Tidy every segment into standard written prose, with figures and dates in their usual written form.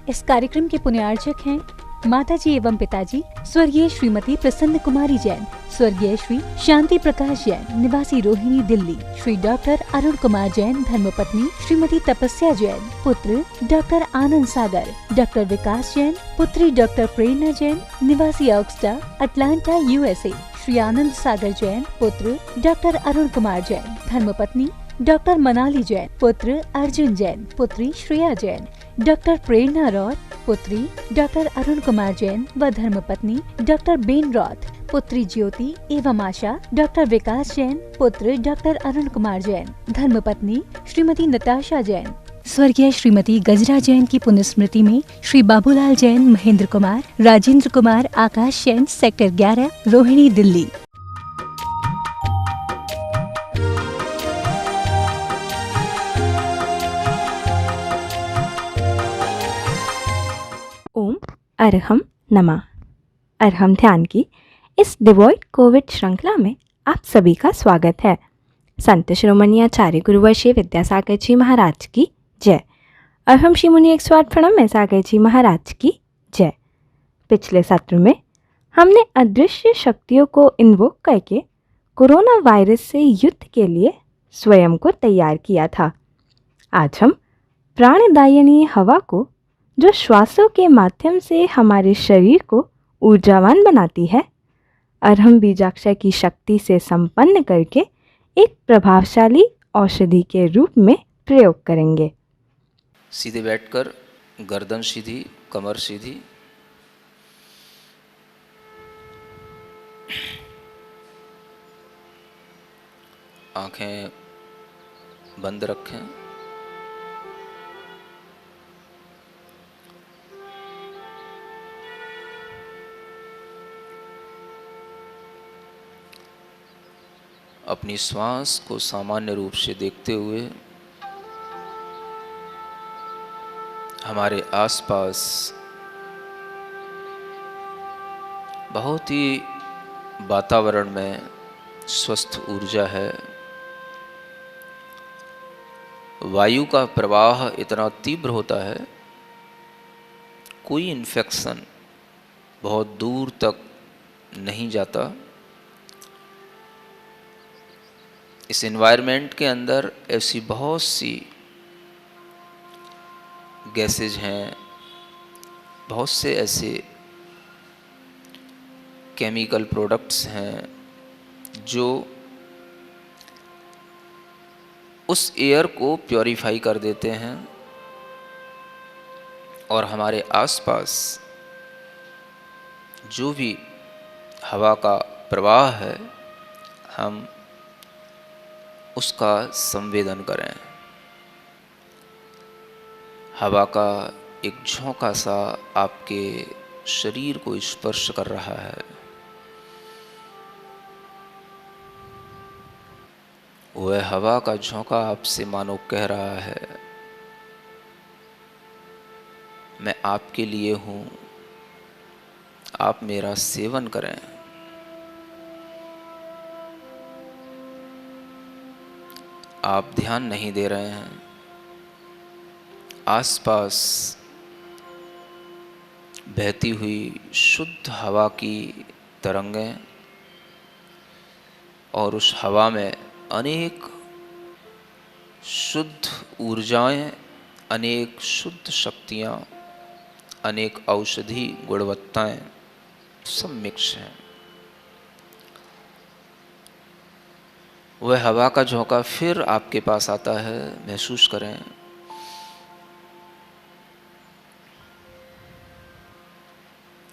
इस कार्यक्रम के पुण्यार्चक हैं माताजी एवं पिताजी स्वर्गीय श्रीमती प्रसन्न कुमारी जैन, स्वर्गीय श्री शांति प्रकाश जैन निवासी रोहिणी दिल्ली, श्री डॉक्टर अरुण कुमार जैन धर्मपत्नी श्रीमती तपस्या जैन, पुत्र डॉक्टर आनंद सागर, डॉक्टर विकास जैन, पुत्री डॉक्टर प्रेरणा जैन निवासी ऑक्सटा अटलांटा यूएसए, श्री आनंद सागर जैन, पुत्र डॉक्टर अरुण कुमार जैन, धर्मपत्नी डॉक्टर मनाली जैन, पुत्र अर्जुन जैन, पुत्री श्रेया जैन, डॉक्टर प्रेरणा रॉथ, पुत्री डॉक्टर अरुण कुमार जैन व धर्मपत्नी डॉक्टर बेन रॉथ, पुत्री ज्योति एवं आशा, डॉक्टर विकास जैन, पुत्र डॉक्टर अरुण कुमार जैन, धर्मपत्नी श्रीमती नताशा जैन, स्वर्गीय श्रीमती गजरा जैन की पुण्यस्मृति में श्री बाबूलाल जैन, महेंद्र कुमार, राजेंद्र कुमार, आकाश जैन, सेक्टर 11, रोहिणी दिल्ली। ओम अरहम नमः। अरहम ध्यान की इस डिवॉइड कोविड श्रृंखला में आप सभी का स्वागत है। संत शिरोमणि आचार्य गुरुवर्षीय विद्यासागर जी महाराज की जय। अरहम श्री मुनि 108 प्रणम में सागर जी महाराज की जय। पिछले सत्र में हमने अदृश्य शक्तियों को इन्वोक करके कोरोना वायरस से युद्ध के लिए स्वयं को तैयार किया था। आज हम प्राणदायिनी हवा को, जो श्वासों के माध्यम से हमारे शरीर को ऊर्जावान बनाती है, अरहम बीजाक्षर की शक्ति से संपन्न करके एक प्रभावशाली औषधि के रूप में प्रयोग करेंगे। सीधे बैठकर गर्दन सीधी, कमर सीधी, आंखें बंद रखें। अपनी श्वास को सामान्य रूप से देखते हुए हमारे आसपास बहुत ही वातावरण में स्वस्थ ऊर्जा है। वायु का प्रवाह इतना तीव्र होता है, कोई इन्फेक्शन बहुत दूर तक नहीं जाता। इस एनवायरनमेंट के अंदर ऐसी बहुत सी गैसेज हैं, बहुत से ऐसे केमिकल प्रोडक्ट्स हैं जो उस एयर को प्योरीफाई कर देते हैं और हमारे आसपास जो भी हवा का प्रवाह है, हम उसका संवेदन करें। हवा का एक झोंका सा आपके शरीर को स्पर्श कर रहा है। वह हवा का झोंका आपसे मानो कह रहा है, मैं आपके लिए हूँ, आप मेरा सेवन करें। आप ध्यान नहीं दे रहे हैं। आसपास बहती हुई शुद्ध हवा की तरंगें और उस हवा में अनेक शुद्ध ऊर्जाएं, अनेक शुद्ध शक्तियां, अनेक औषधि गुणवत्ताएं सब मिक्स हैं। वह हवा का झोंका फिर आपके पास आता है, महसूस करें।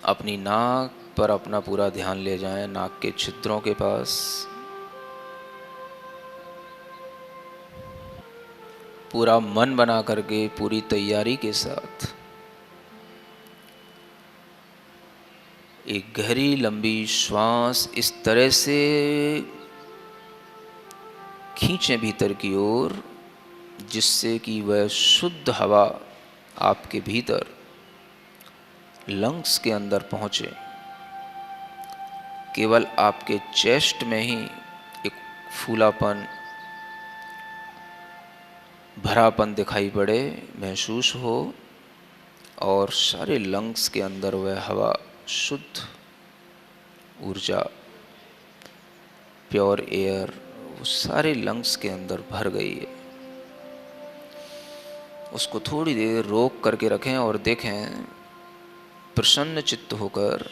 अपनी नाक पर अपना पूरा ध्यान ले जाएं, नाक के छिद्रों के पास। पूरा मन बना करके, पूरी तैयारी के साथ एक गहरी लंबी श्वास इस तरह से खींचें भीतर की ओर, जिससे कि वह शुद्ध हवा आपके भीतर लंग्स के अंदर पहुंचे। केवल आपके चेस्ट में ही एक फूलापन, भरापन दिखाई पड़े, महसूस हो और सारे लंग्स के अंदर वह हवा, शुद्ध ऊर्जा, प्योर एयर, वो सारे लंग्स के अंदर भर गई है। उसको थोड़ी देर रोक करके रखें और देखें प्रसन्न चित्त होकर,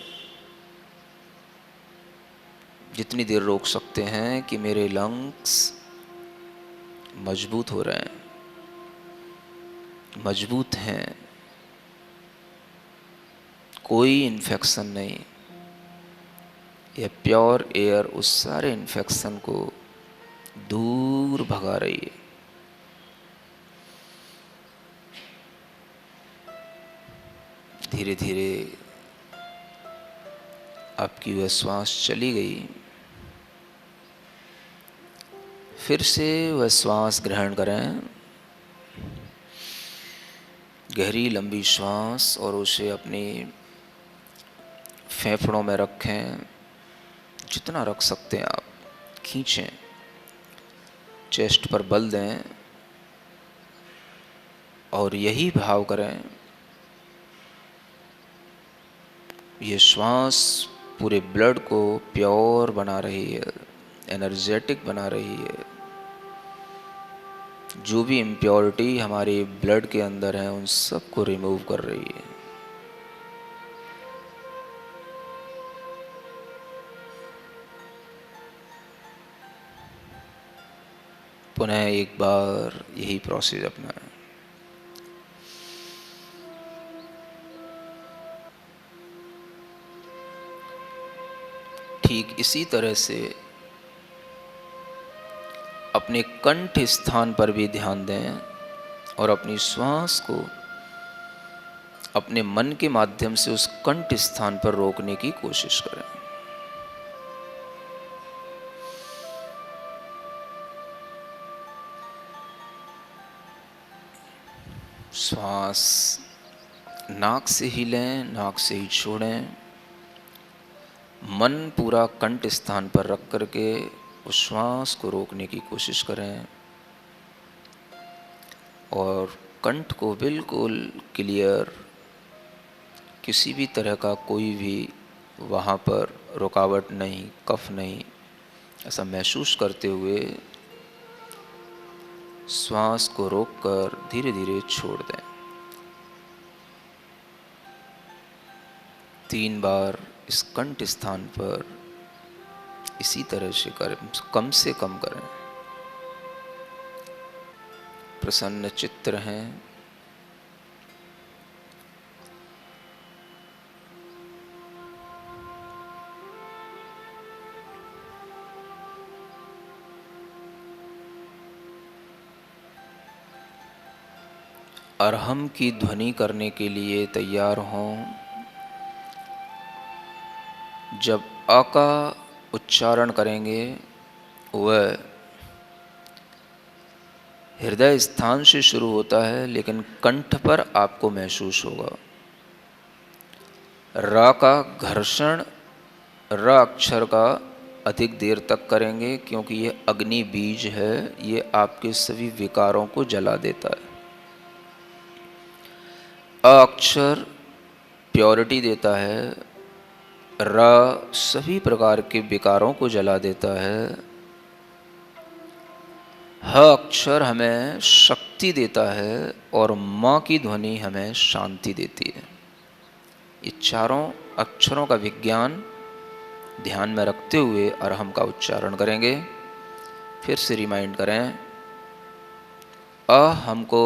जितनी देर रोक सकते हैं, कि मेरे लंग्स मजबूत हो रहे हैं, मजबूत हैं, कोई इन्फेक्शन नहीं। यह प्योर एयर उस सारे इन्फेक्शन को दूर भगा रही है। धीरे धीरे आपकी वह श्वास चली गई। फिर से वह श्वास ग्रहण करें, गहरी लंबी श्वास, और उसे अपनी फेफड़ों में रखें। जितना रख सकते हैं आप, खींचें, चेस्ट पर बल दें और यही भाव करें, ये श्वास पूरे ब्लड को प्योर बना रही है, एनर्जेटिक बना रही है। जो भी इम्प्योरिटी हमारे ब्लड के अंदर है उन सब को रिमूव कर रही है। पुनः एक बार यही प्रोसेस अपनाएं। ठीक इसी तरह से अपने कंठ स्थान पर भी ध्यान दें और अपनी श्वास को अपने मन के माध्यम से उस कंठ स्थान पर रोकने की कोशिश करें। श्वास नाक से ही लें, नाक से ही छोड़ें। मन पूरा कंठ स्थान पर रख करके उस श्वास को रोकने की कोशिश करें और कंठ को बिल्कुल क्लियर, किसी भी तरह का कोई भी वहाँ पर रुकावट नहीं, कफ नहीं, ऐसा महसूस करते हुए श्वास को रोककर धीरे धीरे छोड़ दें। 3 बार इस कंठ स्थान पर इसी तरह से करें, कम से कम करें। प्रसन्न चित्त रहें। अरहम की ध्वनि करने के लिए तैयार हों। जब अ का उच्चारण करेंगे वह हृदय स्थान से शुरू होता है, लेकिन कंठ पर आपको महसूस होगा। र का घर्षण र अक्षर का अधिक देर तक करेंगे, क्योंकि ये अग्नि बीज है, ये आपके सभी विकारों को जला देता है। अ अक्षर प्योरिटी देता है, र सभी प्रकार के विकारों को जला देता है, ह अक्षर हमें शक्ति देता है और म की ध्वनि हमें शांति देती है। ये चारों अक्षरों का विज्ञान ध्यान में रखते हुए अरहम का उच्चारण करेंगे। फिर से रिमाइंड करें, अ हमको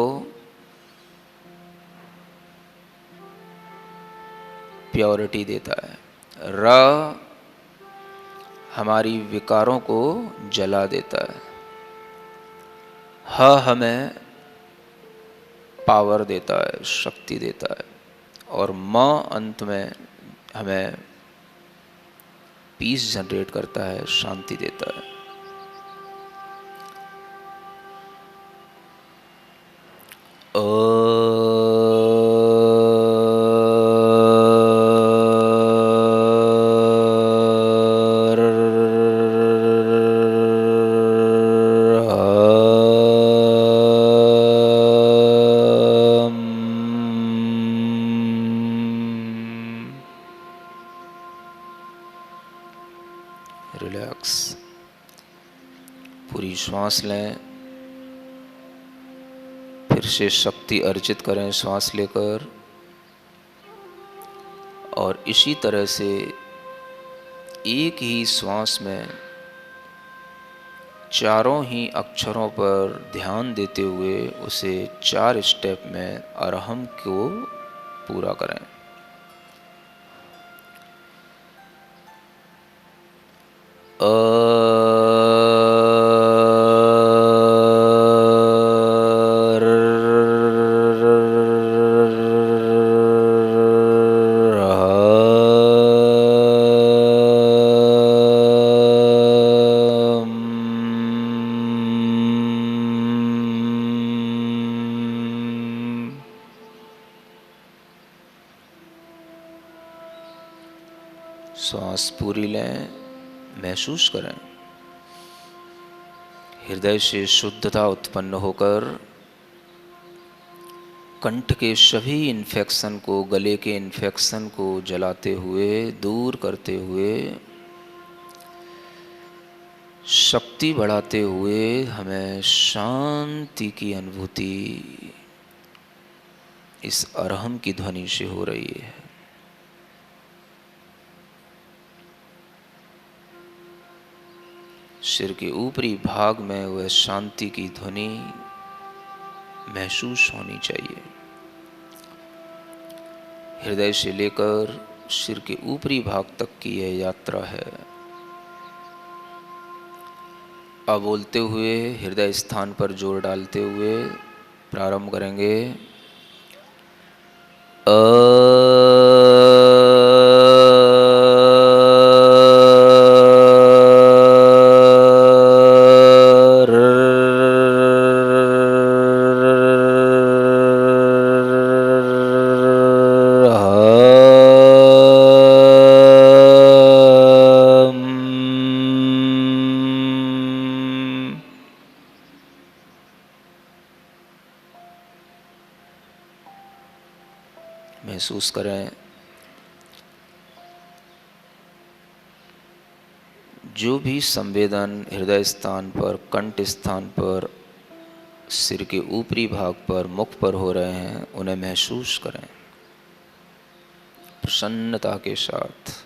प्योरिटी देता है, र हमारी विकारों को जला देता है, ह हमें पावर देता है, शक्ति देता है, और म अंत में हमें पीस जनरेट करता है, शांति देता है। गहरी श्वास लें, फिर से शक्ति अर्जित करें श्वास लेकर, और इसी तरह से एक ही श्वास में चारों ही अक्षरों पर ध्यान देते हुए उसे 4 स्टेप में अरहम को पूरा करें। श्वास पूरी लें, महसूस करें हृदय से शुद्धता उत्पन्न होकर कंठ के सभी इन्फेक्शन को, गले के इन्फेक्शन को जलाते हुए, दूर करते हुए, शक्ति बढ़ाते हुए हमें शांति की अनुभूति इस अरहम की ध्वनि से हो रही है। सिर के ऊपरी भाग में वह शांति की ध्वनि महसूस होनी चाहिए। हृदय से लेकर सिर के ऊपरी भाग तक की यह यात्रा है। अब बोलते हुए हृदय स्थान पर जोर डालते हुए प्रारंभ करेंगे। महसूस करें जो भी संवेदन हृदय स्थान पर, कंठ स्थान पर, सिर के ऊपरी भाग पर, मुख पर हो रहे हैं, उन्हें महसूस करें प्रसन्नता के साथ।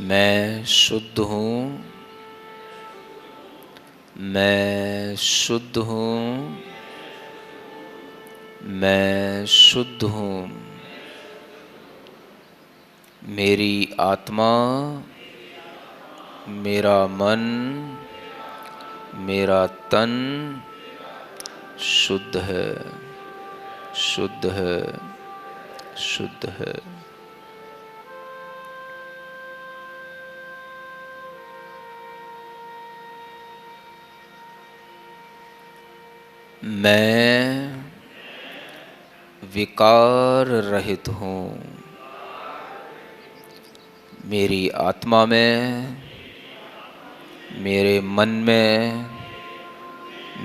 मैं शुद्ध हूँ, मैं शुद्ध हूँ, मैं शुद्ध हूँ। मेरी आत्मा, मेरा मन, मेरा तन शुद्ध है, शुद्ध है, शुद्ध है। मैं विकार रहित हूँ। मेरी आत्मा में, मेरे मन में,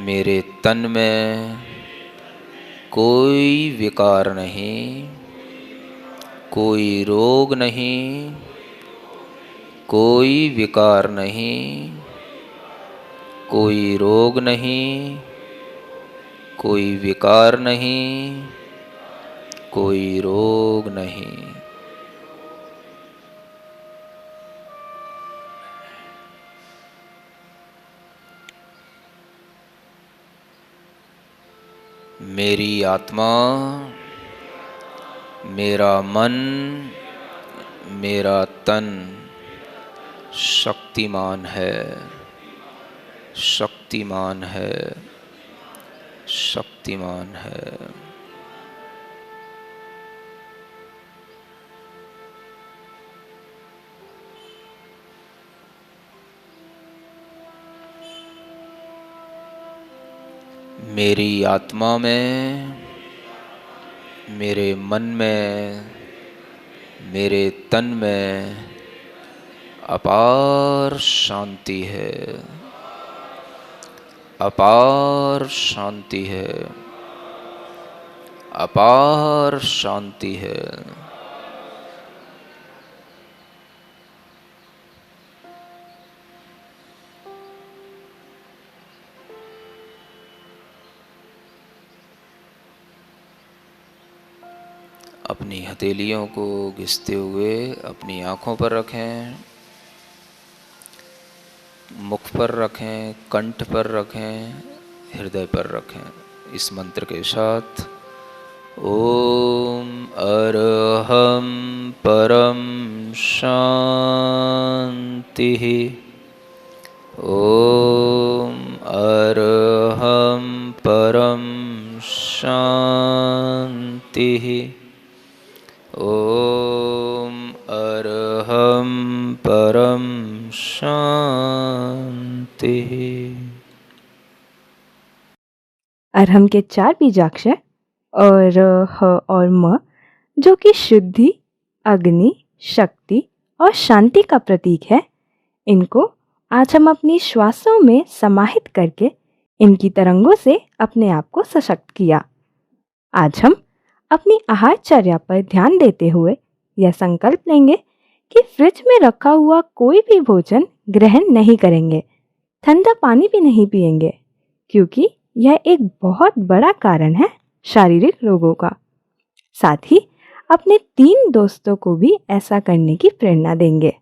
मेरे तन में कोई विकार नहीं, कोई रोग नहीं, कोई विकार नहीं, कोई रोग नहीं, कोई विकार नहीं, कोई रोग नहीं। मेरी आत्मा, मेरा मन, मेरा तन शक्तिमान है, शक्तिमान है, शक्तिमान है। मेरी आत्मा में, मेरे मन में, मेरे तन में अपार शांति है, अपार शांति है, अपार शांति है। अपनी हथेलियों को घिसते हुए अपनी आँखों पर रखें, मुख पर रखें, कंठ पर रखें, हृदय पर रखें। इस मंत्र के साथ ओम अरहम परम शांति, ओम अरहम परम शांति, ओम अरहम परम शांति। अरहम के 4 बीजाक्षर और ह और म, जो कि शुद्धि, अग्नि, शक्ति और शांति का प्रतीक है, इनको आज हम अपनी श्वासों में समाहित करके इनकी तरंगों से अपने आप को सशक्त किया। आज हम अपनी आहारचर्या पर ध्यान देते हुए यह संकल्प लेंगे कि फ्रिज में रखा हुआ कोई भी भोजन ग्रहण नहीं करेंगे, ठंडा पानी भी नहीं पिएंगे, क्योंकि यह एक बहुत बड़ा कारण है शारीरिक रोगों का। साथ ही अपने 3 दोस्तों को भी ऐसा करने की प्रेरणा देंगे।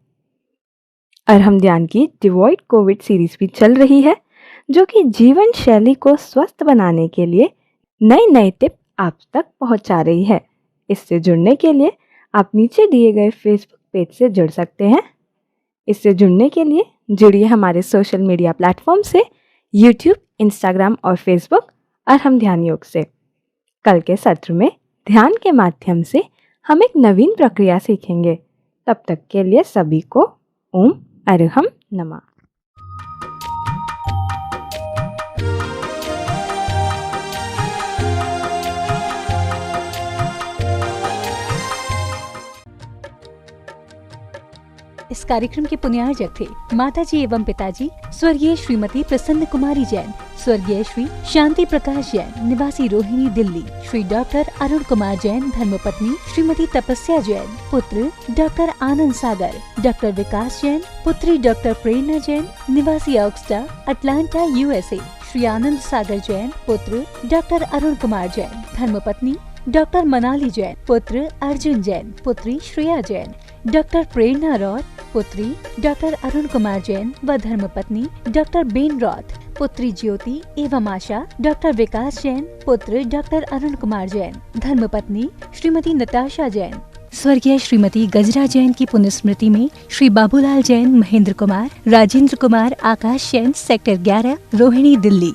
अरहम ध्यान की डिवॉइड कोविड सीरीज भी चल रही है, जो कि जीवन शैली को स्वस्थ बनाने के लिए नए नए टिप आप तक पहुंचा रही है। इससे जुड़ने के लिए आप नीचे दिए गए फेसबुक पेज से जुड़ सकते हैं। इससे जुड़ने के लिए जुड़िए हमारे सोशल मीडिया प्लेटफॉर्म से, यूट्यूब, इंस्टाग्राम और फेसबुक अरहम ध्यान योग से। कल के सत्र में ध्यान के माध्यम से हम एक नवीन प्रक्रिया सीखेंगे। तब तक के लिए सभी को ओम अरहम नमः। इस कार्यक्रम के पुण्यार्जक थे माताजी एवं पिताजी स्वर्गीय श्रीमती प्रसन्न कुमारी जैन, स्वर्गीय श्री शांति प्रकाश जैन, निवासी रोहिणी, दिल्ली, श्री डॉक्टर अरुण कुमार जैन, धर्मपत्नी श्रीमती तपस्या जैन, पुत्र डॉक्टर आनंद सागर, डॉक्टर विकास जैन, पुत्री डॉक्टर प्रेरणा जैन, निवासी ऑक्सटा, अटलांटा, यूएसए, श्री आनंद सागर जैन, पुत्र डॉक्टर अरुण कुमार जैन, धर्मपत्नी डॉक्टर मनाली जैन, पुत्र अर्जुन जैन, पुत्री श्रेया जैन, डॉक्टर प्रेरणा रॉथ, पुत्री डॉक्टर अरुण कुमार जैन व धर्मपत्नी डॉक्टर बेन रॉथ, पुत्री ज्योति एवं आशा, डॉक्टर विकास जैन, पुत्र डॉक्टर अरुण कुमार जैन, धर्मपत्नी श्रीमती नताशा जैन। स्वर्गीय श्रीमती गजरा जैन की पुण्यस्मृति में श्री बाबूलाल जैन, महेंद्र कुमार, राजेंद्र कुमार, आकाश जैन, सेक्टर 11, रोहिणी, दिल्ली।